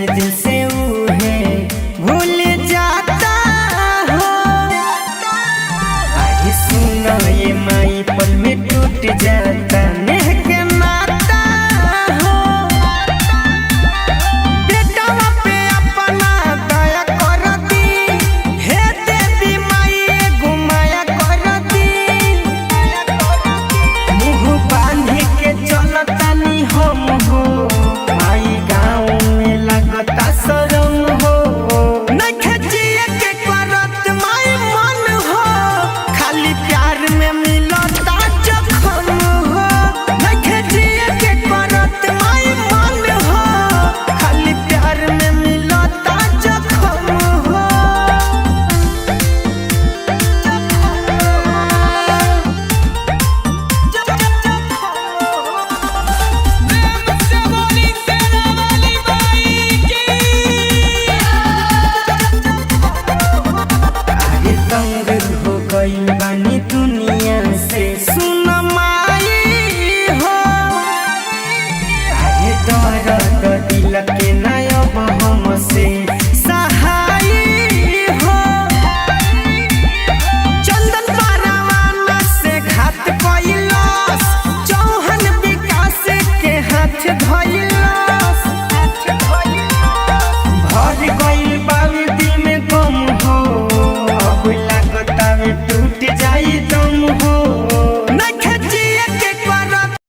दिल से उहे भूल जाता हो। अरे सुनो ये माई पल में टूट जाता नेह के नाता हो। बेटवा पे अपना दया कर दी, हे देवी माई घुमाया कर दी। मुँह बांध के चलतानी हम हो, माई गाँव में लगता शरम हो। नइखे जिए के करत माई मन हो, खाली प्यार में मिलता जखम हो। नइखे जिए के करत माई मन हो, खाली प्यार में मिलता जखम हो। आगे तंग हो गइल बानी दुनिया से, सुन माई हो। आगे दर्द दिल के ना अब हमसे सहाय हो। चंदन परवाना से घात कइलस, चौहान विकास के हाथ धइलस। भर गइल बावे दिल में गम हो, अब लागता में टूट जाई दम हो। नइखे